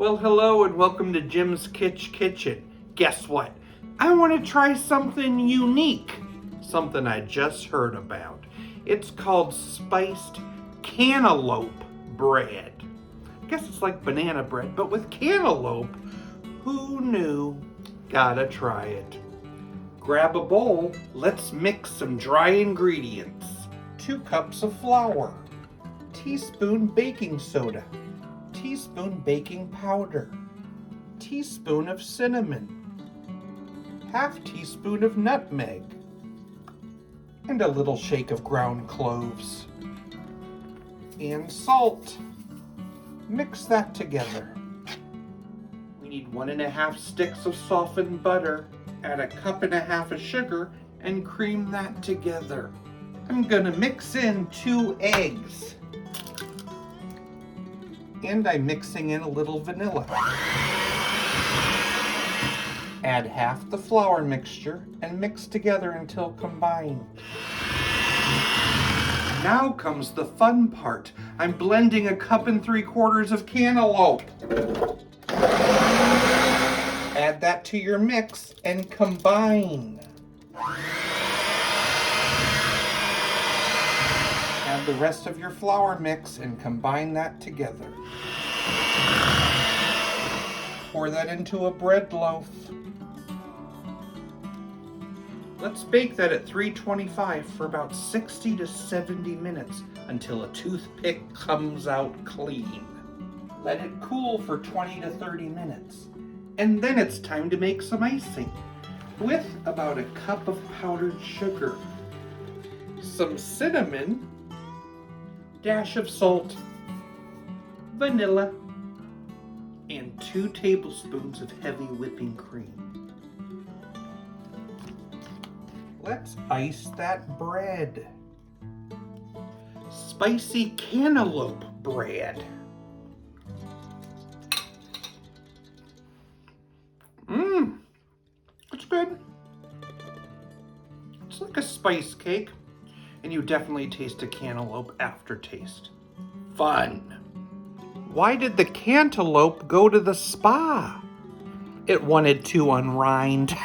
Well, hello and welcome to Jim's Kitchen. Guess what? I want to try something unique. Something I just heard about. It's called Spiced Cantaloupe Bread. I guess it's like banana bread, but with cantaloupe. Who knew? Gotta try it. Grab a bowl. Let's mix some dry ingredients. 2 cups of flour. Teaspoon baking soda. Teaspoon baking powder, teaspoon of cinnamon, half teaspoon of nutmeg, and a little shake of ground cloves, and salt. Mix that together. We need 1½ sticks of softened butter, add 1½ cups of sugar, and cream that together. I'm gonna mix in 2 eggs. And I'm mixing in a little vanilla. Add half the flour mixture and mix together until combined. Now comes the fun part. I'm blending 1 3/4 cups of cantaloupe. Add that to your mix and combine. Add the rest of your flour mix and combine that together. Pour that into a bread loaf. Let's bake that at 325 for about 60 to 70 minutes until a toothpick comes out clean. Let it cool for 20 to 30 minutes. And then it's time to make some icing with about 1 cup of powdered sugar, some cinnamon, dash of salt, vanilla, and 2 tablespoons of heavy whipping cream. Let's ice that bread. Spicy cantaloupe bread. It's good. It's like a spice cake. And you definitely taste a cantaloupe aftertaste. Fun. Why did the cantaloupe go to the spa? It wanted to unrind.